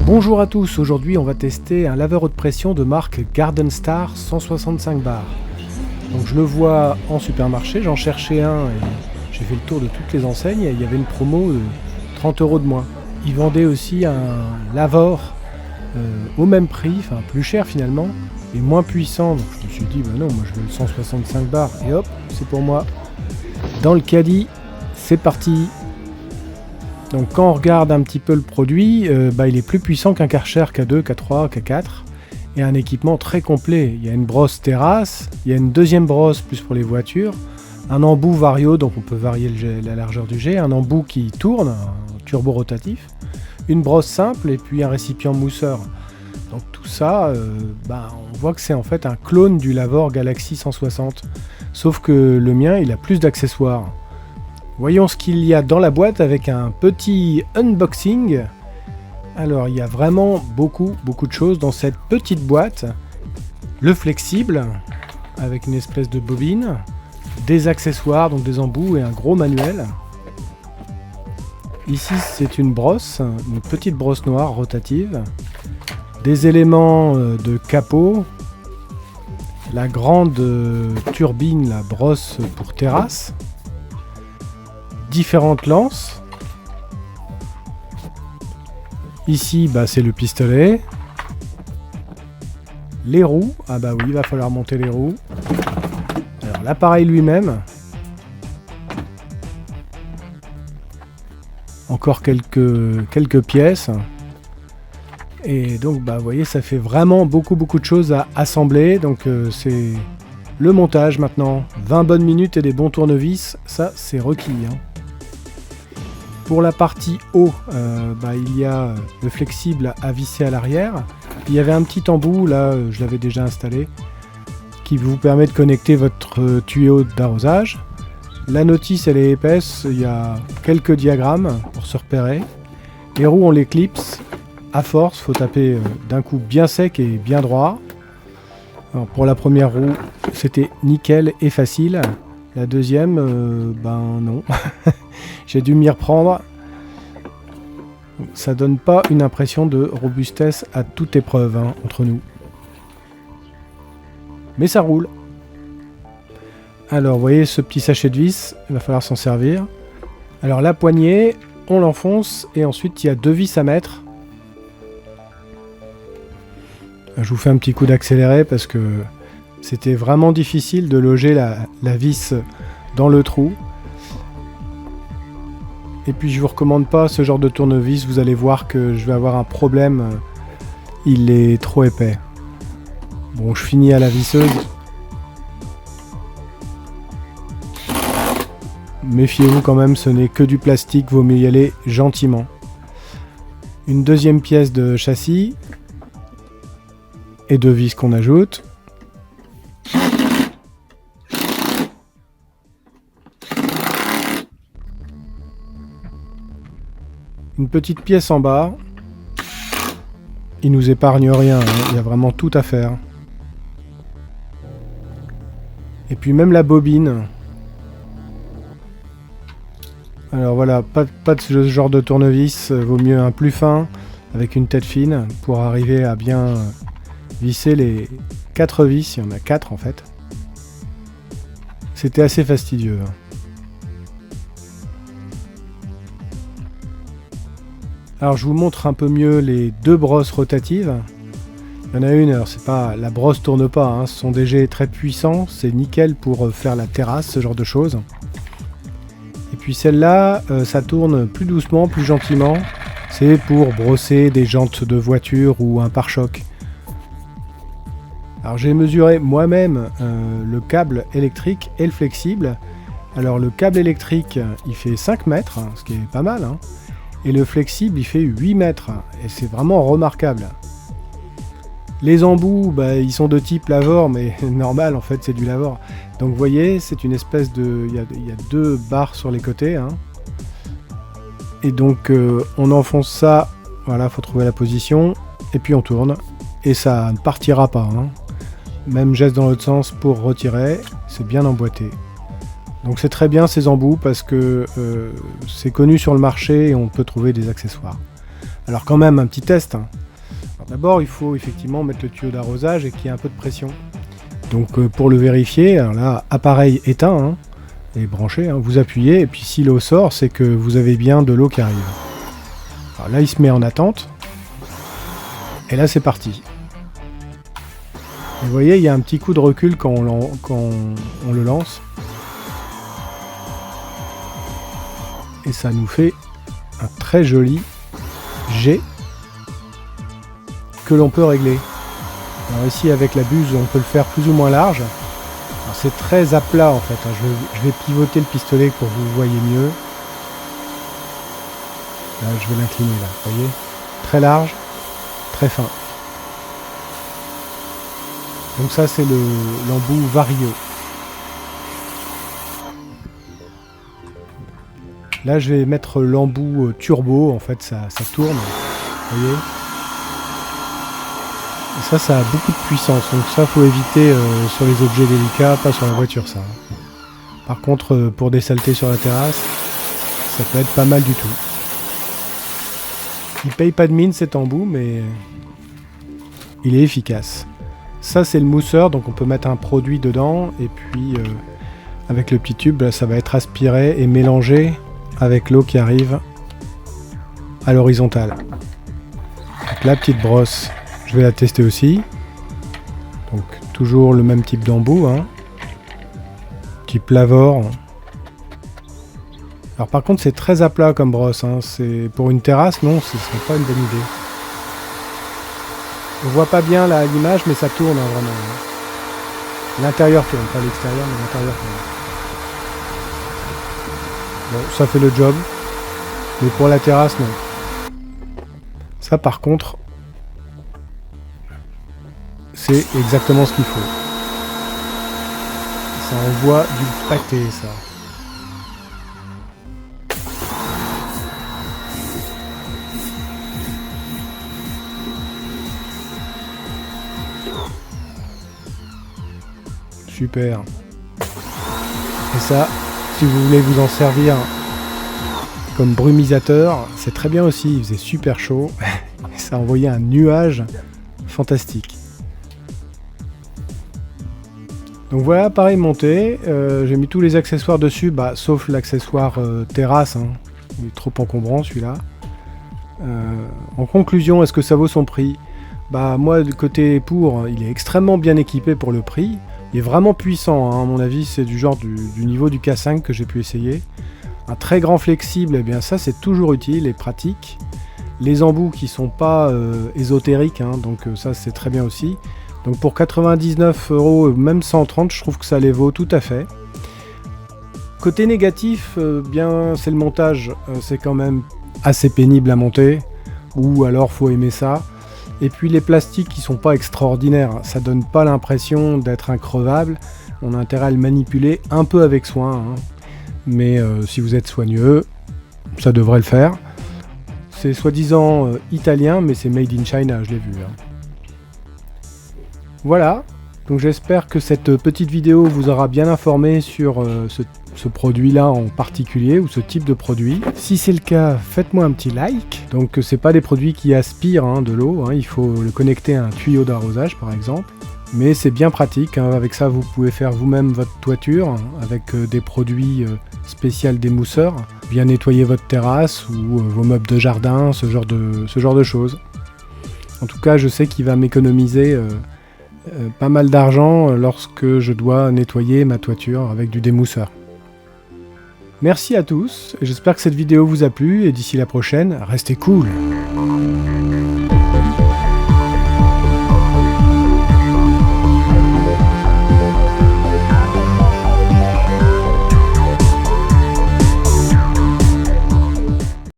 Bonjour à tous, aujourd'hui on va tester un laveur haute pression de marque Garden Star 165 bars. Donc je le vois en supermarché, j'en cherchais un et j'ai fait le tour de toutes les enseignes et il y avait une promo de 30 € de moins. Ils vendaient aussi un laveur au même prix, enfin plus cher finalement, et moins puissant. Donc je me suis dit bah non, moi je veux le 165 bars et hop, c'est pour moi. Dans le caddie, c'est parti. Donc quand on regarde un petit peu le produit, il est plus puissant qu'un Karcher K2, K3, K4 et un équipement très complet. Il y a une brosse terrasse, il y a une deuxième brosse plus pour les voitures, un embout vario, donc on peut varier la largeur du jet, un embout qui tourne, un turbo rotatif, une brosse simple et puis un récipient mousseur. Donc tout ça, on voit que c'est en fait un clone du Lavor Galaxy 160, sauf que le mien il a plus d'accessoires. Voyons ce qu'il y a dans la boîte avec un petit unboxing. Alors il y a vraiment beaucoup de choses dans cette petite boîte. Le flexible avec une espèce de bobine, des accessoires, donc des embouts et un gros manuel. Ici c'est une brosse, une petite brosse noire rotative, des éléments de capot, la grande turbine, la brosse pour terrasse, différentes lances. Ici c'est le pistolet, les roues, il va falloir monter les roues. Alors l'appareil lui-même, encore quelques pièces, et donc vous voyez ça fait vraiment beaucoup de choses à assembler. Donc c'est le montage maintenant, 20 bonnes minutes et des bons tournevis, ça c'est requis hein. Pour la partie haut, il y a le flexible à visser à l'arrière. Il y avait un petit embout, là je l'avais déjà installé, qui vous permet de connecter votre tuyau d'arrosage. La notice elle est épaisse, il y a quelques diagrammes pour se repérer. Les roues on les clipse, à force, faut taper d'un coup bien sec et bien droit. Alors, pour la première roue, c'était nickel et facile. La deuxième, non. J'ai dû m'y reprendre. Ça donne pas une impression de robustesse à toute épreuve entre nous. Mais ça roule. Alors, vous voyez ce petit sachet de vis, il va falloir s'en servir. Alors la poignée, on l'enfonce et ensuite il y a 2 vis à mettre. Je vous fais un petit coup d'accéléré parce que c'était vraiment difficile de loger la vis dans le trou. Et puis je vous recommande pas ce genre de tournevis, vous allez voir que je vais avoir un problème, il est trop épais. Bon, je finis à la visseuse. Méfiez-vous quand même, ce n'est que du plastique, vaut mieux y aller gentiment. Une deuxième pièce de châssis et 2 vis qu'on ajoute. Une petite pièce en bas. Il nous épargne rien, il y a vraiment tout à faire. Et puis même la bobine. Alors voilà, pas de ce genre de tournevis, vaut mieux un plus fin avec une tête fine pour arriver à bien visser les 4 vis, il y en a 4 en fait. C'était assez fastidieux. Alors je vous montre un peu mieux les 2 brosses rotatives. Il y en a une, alors c'est pas, la brosse tourne pas, ce sont des jets très puissants, c'est nickel pour faire la terrasse, ce genre de choses. Et puis celle-là, ça tourne plus doucement, plus gentiment. C'est pour brosser des jantes de voiture ou un pare-choc. Alors j'ai mesuré moi-même le câble électrique et le flexible. Alors le câble électrique, il fait 5 mètres, ce qui est pas mal. Et le flexible, il fait 8 mètres. Et c'est vraiment remarquable. Les embouts, ils sont de type Lavor, mais normal en fait, c'est du Lavor. Donc vous voyez, c'est une espèce de... Il y a 2 barres sur les côtés. Et donc on enfonce ça, voilà, faut trouver la position. Et puis on tourne. Et ça ne partira pas. Même geste dans l'autre sens pour retirer. C'est bien emboîté. Donc c'est très bien ces embouts parce que c'est connu sur le marché et on peut trouver des accessoires. Alors quand même, un petit test. Hein. D'abord, il faut effectivement mettre le tuyau d'arrosage et qu'il y ait un peu de pression. Donc pour le vérifier, alors là, appareil éteint hein, et branché, hein, vous appuyez, et puis si l'eau sort, c'est que vous avez bien de l'eau qui arrive. Alors là, il se met en attente. Et là, c'est parti. Vous voyez, il y a un petit coup de recul quand on le lance. Et ça nous fait un très joli jet que l'on peut régler. Alors ici, avec la buse, on peut le faire plus ou moins large. C'est très à plat en fait. Je vais pivoter le pistolet pour que vous voyez mieux. Là, je vais l'incliner là, vous voyez. Très large, très fin. Donc ça, c'est l'embout Vario. Là, je vais mettre l'embout turbo. En fait, ça tourne. Vous voyez. Et ça a beaucoup de puissance. Donc ça, faut éviter sur les objets délicats, pas sur la voiture, ça. Par contre, pour des saletés sur la terrasse, ça peut être pas mal du tout. Il paye pas de mine cet embout, mais il est efficace. Ça, c'est le mousseur, donc on peut mettre un produit dedans, et puis avec le petit tube, ça va être aspiré et mélangé avec l'eau qui arrive à l'horizontale. Donc la petite brosse, je vais la tester aussi. Donc toujours le même type d'embout, hein. Type Lavor. Alors par contre, c'est très à plat comme brosse, hein. C'est pour une terrasse, non, ce serait pas une bonne idée. On voit pas bien là à l'image, mais ça tourne hein, vraiment. L'intérieur tourne, pas l'extérieur, mais l'intérieur tourne. Bon, ça fait le job. Mais pour la terrasse, non. Ça par contre, c'est exactement ce qu'il faut. Ça envoie du pâté, ça. Super. Et ça, si vous voulez vous en servir comme brumisateur, c'est très bien aussi. Il faisait super chaud. Et ça envoyait un nuage fantastique. Donc voilà, pareil monté. J'ai mis tous les accessoires dessus, sauf l'accessoire terrasse. Hein. Il est trop encombrant celui-là. En conclusion, est-ce que ça vaut son prix? Moi, du côté pour, il est extrêmement bien équipé pour le prix. Il est vraiment puissant, hein, à mon avis, c'est du genre du niveau du K5 que j'ai pu essayer. Un très grand flexible, eh bien ça c'est toujours utile et pratique. Les embouts qui sont pas ésotériques, hein, donc ça c'est très bien aussi. Donc pour 99 €, même 130, je trouve que ça les vaut tout à fait. Côté négatif, bien c'est le montage, c'est quand même assez pénible à monter, ou alors faut aimer ça. Et puis les plastiques qui sont pas extraordinaires, ça donne pas l'impression d'être increvable. On a intérêt à le manipuler un peu avec soin, hein. Mais si vous êtes soigneux, ça devrait le faire. C'est soi-disant italien, mais c'est made in China, je l'ai vu. Hein. Voilà, donc j'espère que cette petite vidéo vous aura bien informé sur ce produit-là en particulier, ou ce type de produit. Si c'est le cas, faites-moi un petit like. Donc c'est pas des produits qui aspirent hein, de l'eau, hein. Il faut le connecter à un tuyau d'arrosage par exemple. Mais c'est bien pratique, hein. Avec ça vous pouvez faire vous-même votre toiture, hein, avec des produits spéciaux d'émousseurs, bien nettoyer votre terrasse ou vos meubles de jardin, ce genre de choses. En tout cas, je sais qu'il va m'économiser pas mal d'argent lorsque je dois nettoyer ma toiture avec du démousseur. Merci à tous, j'espère que cette vidéo vous a plu et d'ici la prochaine, restez cool!